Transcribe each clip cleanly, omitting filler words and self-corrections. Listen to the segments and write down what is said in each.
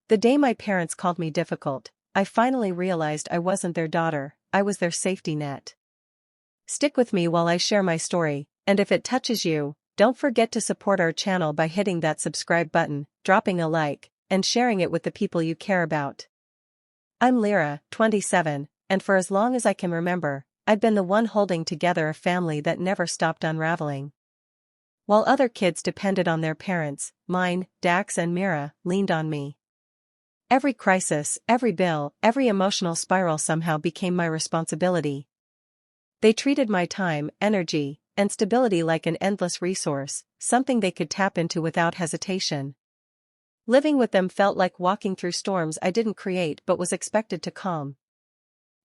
The day my parents called me difficult, I finally realized I wasn't their daughter, I was their safety net. Stick with me while I share my story, and if it touches you, don't forget to support our channel by hitting that subscribe button, dropping a like, and sharing it with the people you care about. I'm Lyra, 27, and for as long as I can remember, I've been the one holding together a family that never stopped unraveling. While other kids depended on their parents, mine, Dax and Mira, leaned on me. Every crisis, every bill, every emotional spiral somehow became my responsibility. They treated my time, energy, and stability like an endless resource, something they could tap into without hesitation. Living with them felt like walking through storms I didn't create but was expected to calm.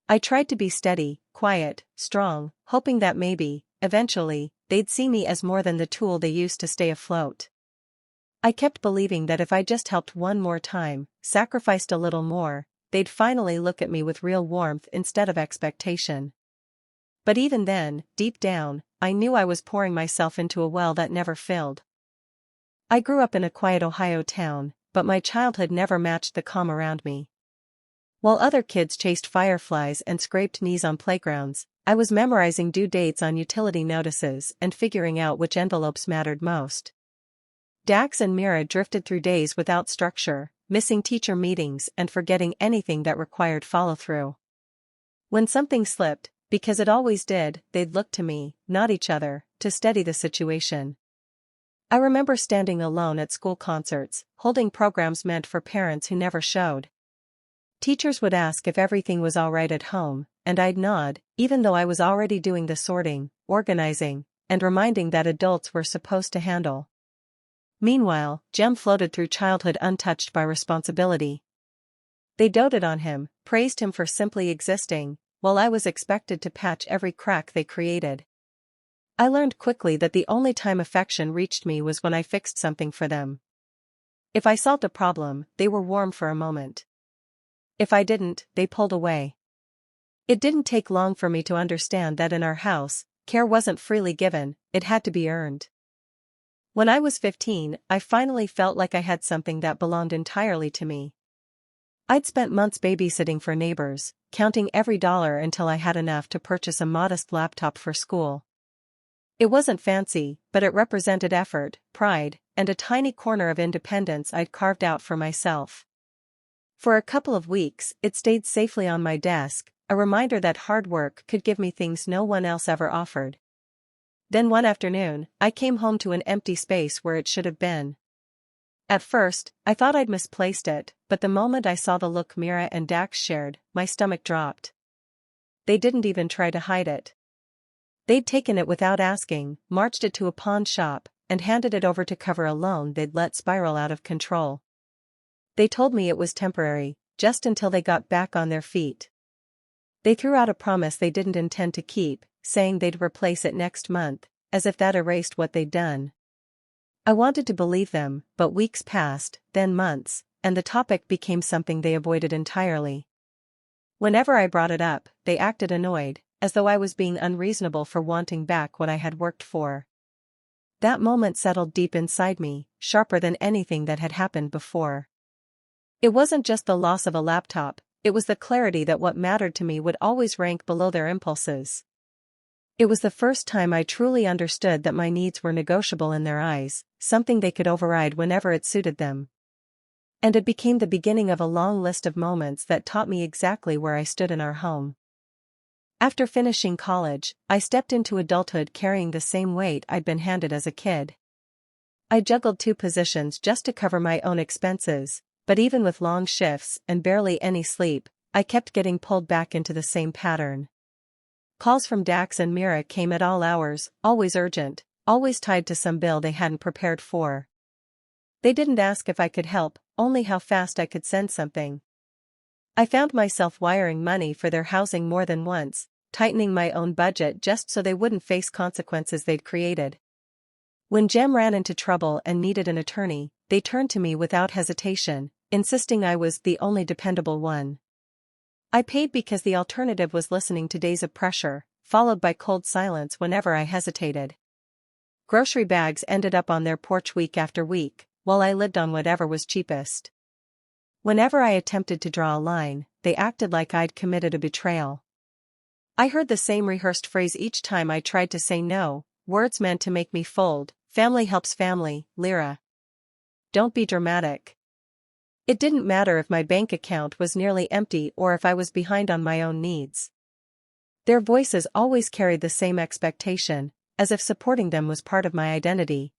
I tried to be steady, quiet, strong, hoping that maybe, eventually, they'd see me as more than the tool they used to stay afloat. I kept believing that if I just helped one more time, sacrificed a little more, they'd finally look at me with real warmth instead of expectation. But even then, deep down, I knew I was pouring myself into a well that never filled. I grew up in a quiet Ohio town, but my childhood never matched the calm around me. While other kids chased fireflies and scraped knees on playgrounds, I was memorizing due dates on utility notices and figuring out which envelopes mattered most. Dax and Mira drifted through days without structure, missing teacher meetings and forgetting anything that required follow-through. When something slipped, because it always did, they'd look to me, not each other, to steady the situation. I remember standing alone at school concerts, holding programs meant for parents who never showed. Teachers would ask if everything was all right at home, and I'd nod, even though I was already doing the sorting, organizing, and reminding that adults were supposed to handle. Meanwhile, Jem floated through childhood untouched by responsibility. They doted on him, praised him for simply existing, while I was expected to patch every crack they created. I learned quickly that the only time affection reached me was when I fixed something for them. If I solved a problem, they were warm for a moment. If I didn't, they pulled away. It didn't take long for me to understand that in our house, care wasn't freely given, it had to be earned. When I was 15, I finally felt like I had something that belonged entirely to me. I'd spent months babysitting for neighbors, counting every dollar until I had enough to purchase a modest laptop for school. It wasn't fancy, but it represented effort, pride, and a tiny corner of independence I'd carved out for myself. For a couple of weeks, it stayed safely on my desk, a reminder that hard work could give me things no one else ever offered. Then one afternoon, I came home to an empty space where it should have been. At first, I thought I'd misplaced it, but the moment I saw the look Mira and Dax shared, my stomach dropped. They didn't even try to hide it. They'd taken it without asking, marched it to a pawn shop, and handed it over to cover a loan they'd let spiral out of control. They told me it was temporary, just until they got back on their feet. They threw out a promise they didn't intend to keep, saying they'd replace it next month, as if that erased what they'd done. I wanted to believe them, but weeks passed, then months, and the topic became something they avoided entirely. Whenever I brought it up, they acted annoyed, as though I was being unreasonable for wanting back what I had worked for. That moment settled deep inside me, sharper than anything that had happened before. It wasn't just the loss of a laptop, it was the clarity that what mattered to me would always rank below their impulses. It was the first time I truly understood that my needs were negotiable in their eyes, something they could override whenever it suited them. And it became the beginning of a long list of moments that taught me exactly where I stood in our home. After finishing college, I stepped into adulthood carrying the same weight I'd been handed as a kid. I juggled 2 positions just to cover my own expenses, but even with long shifts and barely any sleep, I kept getting pulled back into the same pattern. Calls from Dax and Mira came at all hours, always urgent, always tied to some bill they hadn't prepared for. They didn't ask if I could help, only how fast I could send something. I found myself wiring money for their housing more than once, tightening my own budget just so they wouldn't face consequences they'd created. When Jem ran into trouble and needed an attorney, they turned to me without hesitation, insisting I was the only dependable one. I paid because the alternative was listening to days of pressure, followed by cold silence whenever I hesitated. Grocery bags ended up on their porch week after week, while I lived on whatever was cheapest. Whenever I attempted to draw a line, they acted like I'd committed a betrayal. I heard the same rehearsed phrase each time I tried to say no, words meant to make me fold: family helps family, Lyra. Don't be dramatic. It didn't matter if my bank account was nearly empty or if I was behind on my own needs. Their voices always carried the same expectation, as if supporting them was part of my identity.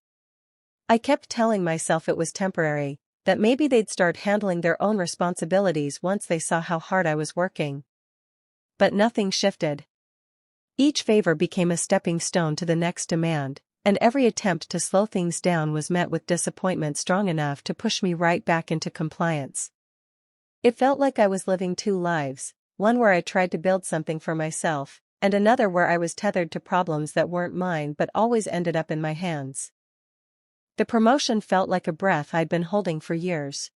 I kept telling myself it was temporary, that maybe they'd start handling their own responsibilities once they saw how hard I was working. But nothing shifted. Each favor became a stepping stone to the next demand, and every attempt to slow things down was met with disappointment strong enough to push me right back into compliance. It felt like I was living two lives, one where I tried to build something for myself, and another where I was tethered to problems that weren't mine but always ended up in my hands. The promotion felt like a breath I'd been holding for years.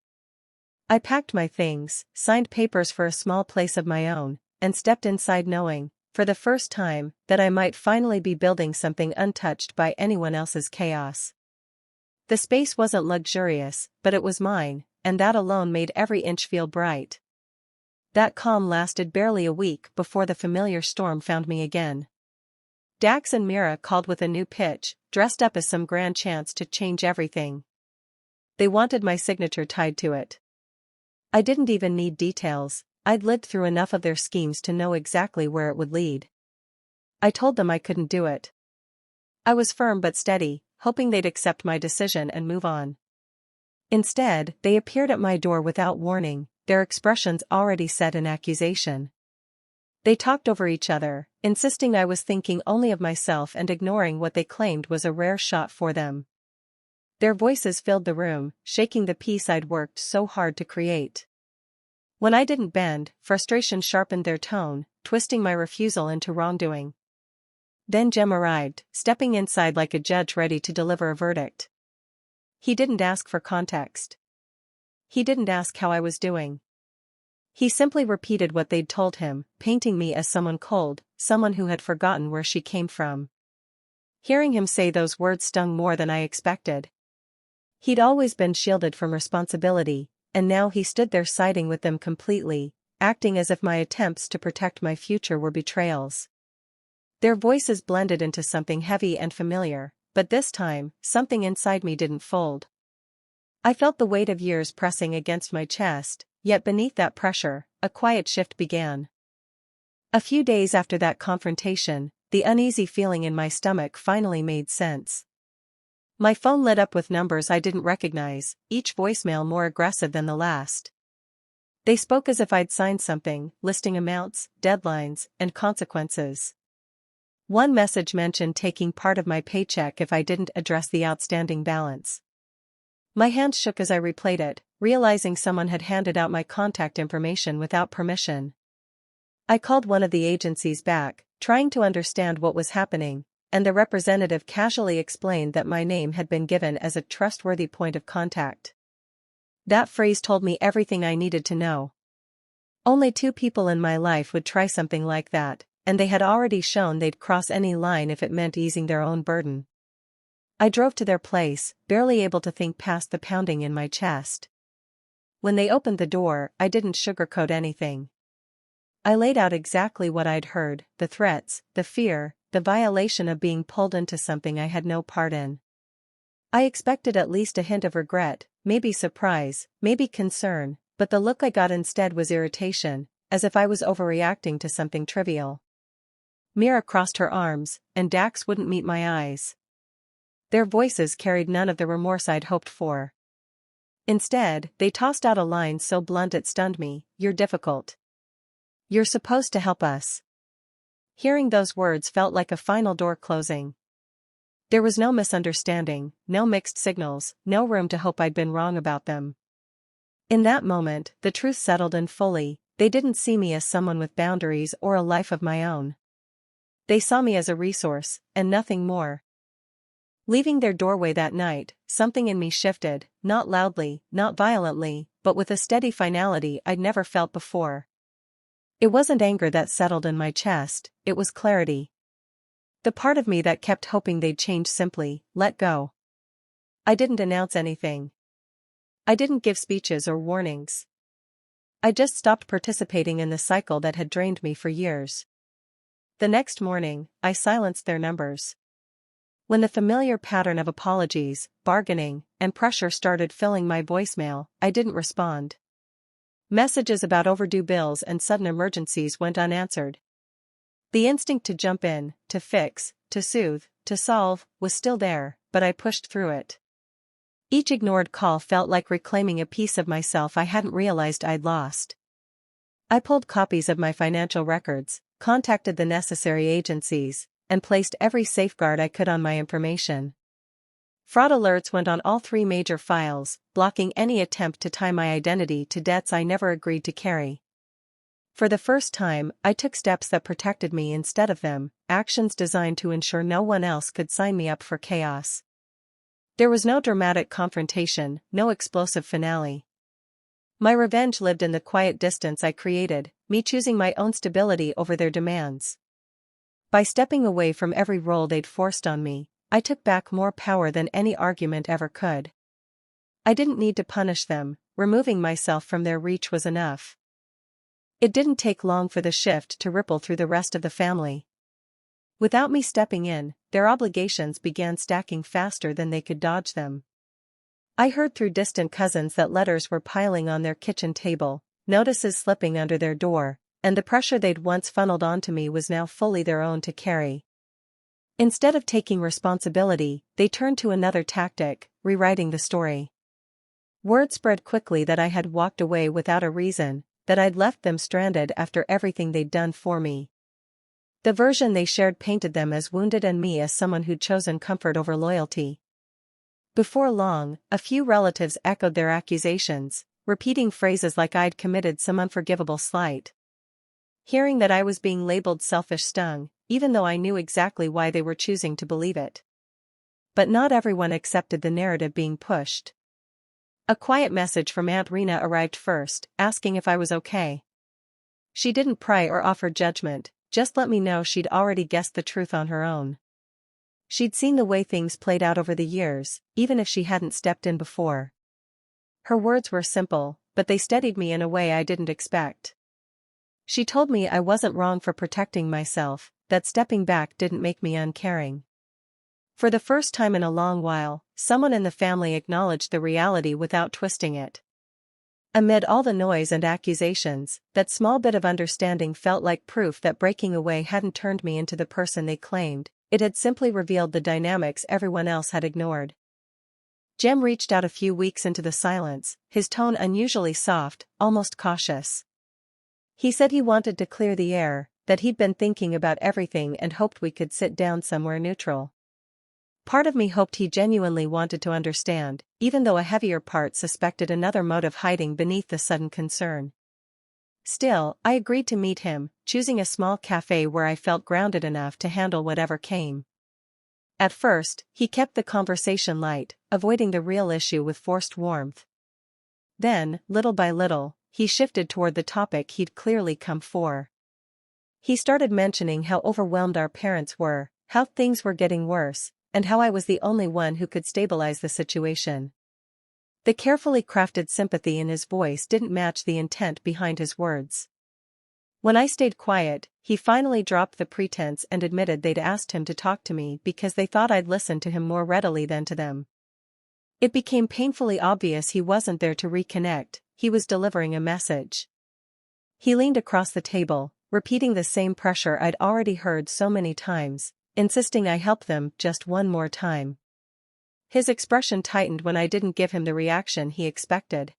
I packed my things, signed papers for a small place of my own, and stepped inside knowing, for the first time, that I might finally be building something untouched by anyone else's chaos. The space wasn't luxurious, but it was mine, and that alone made every inch feel bright. That calm lasted barely a week before the familiar storm found me again. Dax and Mira called with a new pitch, dressed up as some grand chance to change everything. They wanted my signature tied to it. I didn't even need details. I'd lived through enough of their schemes to know exactly where it would lead. I told them I couldn't do it. I was firm but steady, hoping they'd accept my decision and move on. Instead, they appeared at my door without warning, their expressions already set in accusation. They talked over each other, insisting I was thinking only of myself and ignoring what they claimed was a rare shot for them. Their voices filled the room, shaking the peace I'd worked so hard to create. When I didn't bend, frustration sharpened their tone, twisting my refusal into wrongdoing. Then Jem arrived, stepping inside like a judge ready to deliver a verdict. He didn't ask for context. He didn't ask how I was doing. He simply repeated what they'd told him, painting me as someone cold, someone who had forgotten where she came from. Hearing him say those words stung more than I expected. He'd always been shielded from responsibility, and now he stood there siding with them completely, acting as if my attempts to protect my future were betrayals. Their voices blended into something heavy and familiar, but this time, something inside me didn't fold. I felt the weight of years pressing against my chest, yet beneath that pressure, a quiet shift began. A few days after that confrontation, the uneasy feeling in my stomach finally made sense. My phone lit up with numbers I didn't recognize, each voicemail more aggressive than the last. They spoke as if I'd signed something, listing amounts, deadlines, and consequences. One message mentioned taking part of my paycheck if I didn't address the outstanding balance. My hand shook as I replayed it, realizing someone had handed out my contact information without permission. I called one of the agencies back, trying to understand what was happening, and the representative casually explained that my name had been given as a trustworthy point of contact. That phrase told me everything I needed to know. Only two people in my life would try something like that, and they had already shown they'd cross any line if it meant easing their own burden. I drove to their place, barely able to think past the pounding in my chest. When they opened the door, I didn't sugarcoat anything. I laid out exactly what I'd heard, the threats, the fear, the violation of being pulled into something I had no part in. I expected at least a hint of regret, maybe surprise, maybe concern, but the look I got instead was irritation, as if I was overreacting to something trivial. Mira crossed her arms, and Dax wouldn't meet my eyes. Their voices carried none of the remorse I'd hoped for. Instead, they tossed out a line so blunt it stunned me: "You're difficult. You're supposed to help us." Hearing those words felt like a final door closing. There was no misunderstanding, no mixed signals, no room to hope I'd been wrong about them. In that moment, the truth settled in fully: they didn't see me as someone with boundaries or a life of my own. They saw me as a resource, and nothing more. Leaving their doorway that night, something in me shifted, not loudly, not violently, but with a steady finality I'd never felt before. It wasn't anger that settled in my chest, it was clarity. The part of me that kept hoping they'd change simply let go. I didn't announce anything. I didn't give speeches or warnings. I just stopped participating in the cycle that had drained me for years. The next morning, I silenced their numbers. When the familiar pattern of apologies, bargaining, and pressure started filling my voicemail, I didn't respond. Messages about overdue bills and sudden emergencies went unanswered. The instinct to jump in, to fix, to soothe, to solve, was still there, but I pushed through it. Each ignored call felt like reclaiming a piece of myself I hadn't realized I'd lost. I pulled copies of my financial records, contacted the necessary agencies, and placed every safeguard I could on my information. Fraud alerts went on all 3 major files, blocking any attempt to tie my identity to debts I never agreed to carry. For the first time, I took steps that protected me instead of them, actions designed to ensure no one else could sign me up for chaos. There was no dramatic confrontation, no explosive finale. My revenge lived in the quiet distance I created, me choosing my own stability over their demands. By stepping away from every role they'd forced on me, I took back more power than any argument ever could. I didn't need to punish them, removing myself from their reach was enough. It didn't take long for the shift to ripple through the rest of the family. Without me stepping in, their obligations began stacking faster than they could dodge them. I heard through distant cousins that letters were piling on their kitchen table, notices slipping under their door, and the pressure they'd once funneled onto me was now fully their own to carry. Instead of taking responsibility, they turned to another tactic, rewriting the story. Word spread quickly that I had walked away without a reason, that I'd left them stranded after everything they'd done for me. The version they shared painted them as wounded and me as someone who'd chosen comfort over loyalty. Before long, a few relatives echoed their accusations, repeating phrases like I'd committed some unforgivable slight. Hearing that I was being labeled selfish stung, even though I knew exactly why they were choosing to believe it. But not everyone accepted the narrative being pushed. A quiet message from Aunt Rena arrived first, asking if I was okay. She didn't pry or offer judgment, just let me know she'd already guessed the truth on her own. She'd seen the way things played out over the years, even if she hadn't stepped in before. Her words were simple, but they steadied me in a way I didn't expect. She told me I wasn't wrong for protecting myself, that stepping back didn't make me uncaring. For the first time in a long while, someone in the family acknowledged the reality without twisting it. Amid all the noise and accusations, that small bit of understanding felt like proof that breaking away hadn't turned me into the person they claimed, it had simply revealed the dynamics everyone else had ignored. Jem reached out a few weeks into the silence, his tone unusually soft, almost cautious. He said he wanted to clear the air, that he'd been thinking about everything and hoped we could sit down somewhere neutral. Part of me hoped he genuinely wanted to understand, even though a heavier part suspected another motive hiding beneath the sudden concern. Still, I agreed to meet him, choosing a small cafe where I felt grounded enough to handle whatever came. At first, he kept the conversation light, avoiding the real issue with forced warmth. Then, little by little, he shifted toward the topic he'd clearly come for. He started mentioning how overwhelmed our parents were, how things were getting worse, and how I was the only one who could stabilize the situation. The carefully crafted sympathy in his voice didn't match the intent behind his words. When I stayed quiet, he finally dropped the pretense and admitted they'd asked him to talk to me because they thought I'd listen to him more readily than to them. It became painfully obvious he wasn't there to reconnect, he was delivering a message. He leaned across the table, repeating the same pressure I'd already heard so many times, insisting I help them just one more time. His expression tightened when I didn't give him the reaction he expected.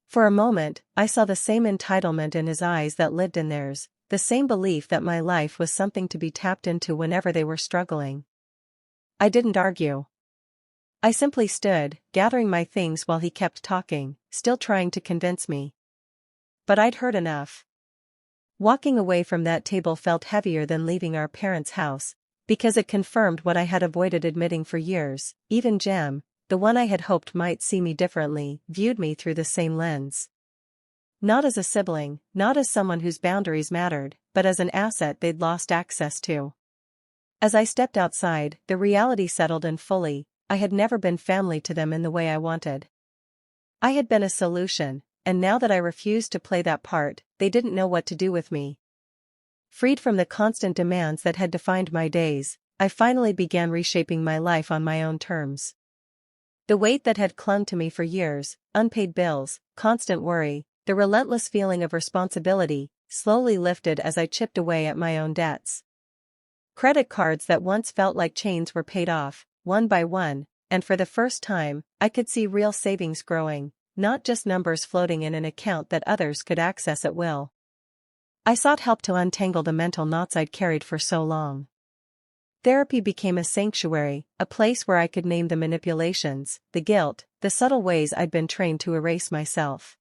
For a moment, I saw the same entitlement in his eyes that lived in theirs, the same belief that my life was something to be tapped into whenever they were struggling. I didn't argue. I simply stood, gathering my things while he kept talking, still trying to convince me. But I'd heard enough. Walking away from that table felt heavier than leaving our parents' house, because it confirmed what I had avoided admitting for years. Even Jem, the one I had hoped might see me differently, viewed me through the same lens. Not as a sibling, not as someone whose boundaries mattered, but as an asset they'd lost access to. As I stepped outside, the reality settled in fully. I had never been family to them in the way I wanted. I had been a solution, and now that I refused to play that part, they didn't know what to do with me. Freed from the constant demands that had defined my days, I finally began reshaping my life on my own terms. The weight that had clung to me for years, unpaid bills, constant worry, the relentless feeling of responsibility, slowly lifted as I chipped away at my own debts. Credit cards that once felt like chains were paid off, one by one, and for the first time, I could see real savings growing, not just numbers floating in an account that others could access at will. I sought help to untangle the mental knots I'd carried for so long. Therapy became a sanctuary, a place where I could name the manipulations, the guilt, the subtle ways I'd been trained to erase myself.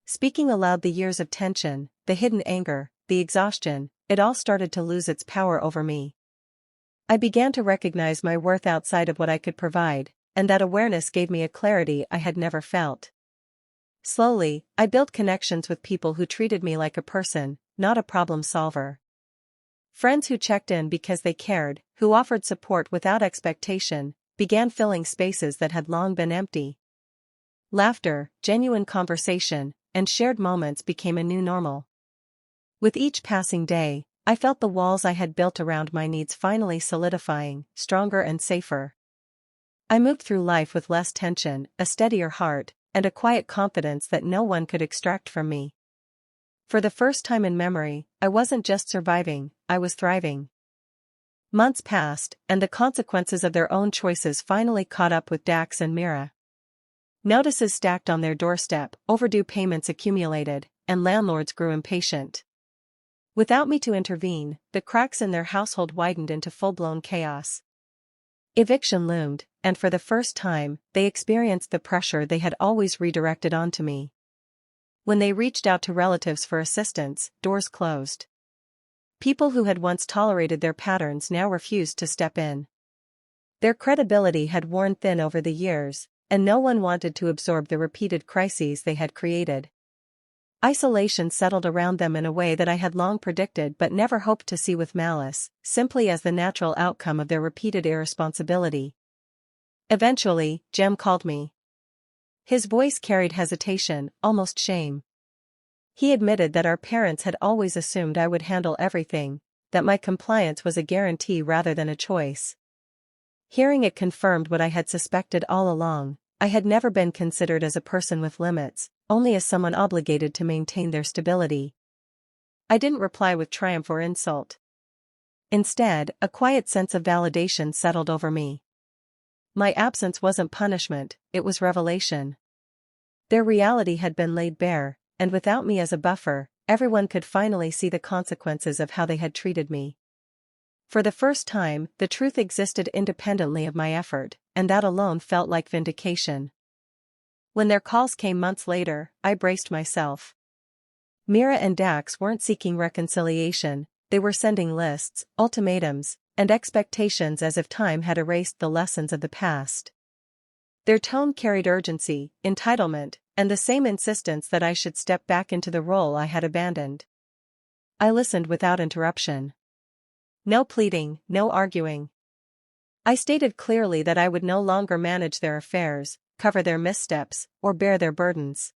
Speaking aloud the years of tension, the hidden anger, the exhaustion, it all started to lose its power over me. I began to recognize my worth outside of what I could provide, and that awareness gave me a clarity I had never felt. Slowly, I built connections with people who treated me like a person, not a problem solver. Friends who checked in because they cared, who offered support without expectation, began filling spaces that had long been empty. Laughter, genuine conversation, and shared moments became a new normal. With each passing day, I felt the walls I had built around my needs finally solidifying, stronger and safer. I moved through life with less tension, a steadier heart, and a quiet confidence that no one could extract from me. For the first time in memory, I wasn't just surviving, I was thriving. Months passed, and the consequences of their own choices finally caught up with Dax and Mira. Notices stacked on their doorstep, overdue payments accumulated, and landlords grew impatient. Without me to intervene, the cracks in their household widened into full-blown chaos. Eviction loomed, and for the first time, they experienced the pressure they had always redirected onto me. When they reached out to relatives for assistance, doors closed. People who had once tolerated their patterns now refused to step in. Their credibility had worn thin over the years, and no one wanted to absorb the repeated crises they had created. Isolation settled around them in a way that I had long predicted but never hoped to see with malice, simply as the natural outcome of their repeated irresponsibility. Eventually, Jem called me. His voice carried hesitation, almost shame. He admitted that our parents had always assumed I would handle everything, that my compliance was a guarantee rather than a choice. Hearing it confirmed what I had suspected all along. I had never been considered as a person with limits, only as someone obligated to maintain their stability. I didn't reply with triumph or insult. Instead, a quiet sense of validation settled over me. My absence wasn't punishment, it was revelation. Their reality had been laid bare, and without me as a buffer, everyone could finally see the consequences of how they had treated me. For the first time, the truth existed independently of my effort, and that alone felt like vindication. When their calls came months later, I braced myself. Mira and Dax weren't seeking reconciliation, they were sending lists, ultimatums, and expectations as if time had erased the lessons of the past. Their tone carried urgency, entitlement, and the same insistence that I should step back into the role I had abandoned. I listened without interruption. No pleading, no arguing. I stated clearly that I would no longer manage their affairs, cover their missteps, or bear their burdens.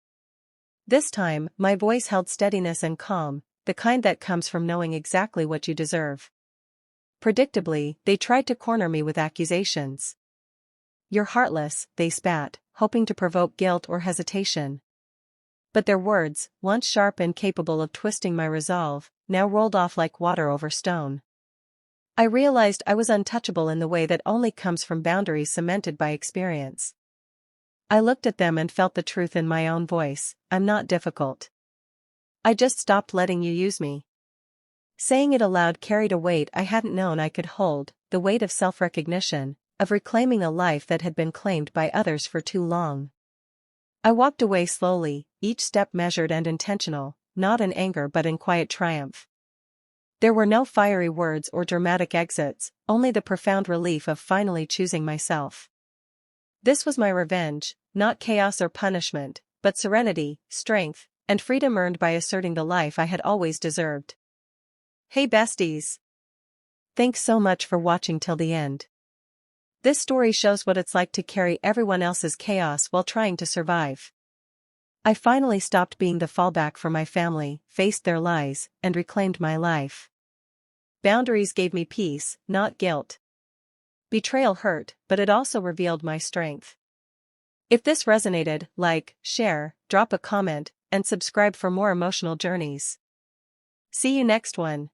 This time, my voice held steadiness and calm, the kind that comes from knowing exactly what you deserve. Predictably, they tried to corner me with accusations. "You're heartless," they spat, hoping to provoke guilt or hesitation. But their words, once sharp and capable of twisting my resolve, now rolled off like water over stone. I realized I was untouchable in the way that only comes from boundaries cemented by experience. I looked at them and felt the truth in my own voice. "I'm not difficult. I just stopped letting you use me." Saying it aloud carried a weight I hadn't known I could hold, the weight of self-recognition, of reclaiming a life that had been claimed by others for too long. I walked away slowly, each step measured and intentional, not in anger but in quiet triumph. There were no fiery words or dramatic exits, only the profound relief of finally choosing myself. This was my revenge, not chaos or punishment, but serenity, strength, and freedom earned by asserting the life I had always deserved. Hey besties! Thanks so much for watching till the end. This story shows what it's like to carry everyone else's chaos while trying to survive. I finally stopped being the fallback for my family, faced their lies, and reclaimed my life. Boundaries gave me peace, not guilt. Betrayal hurt, but it also revealed my strength. If this resonated, like, share, drop a comment, and subscribe for more emotional journeys. See you next one.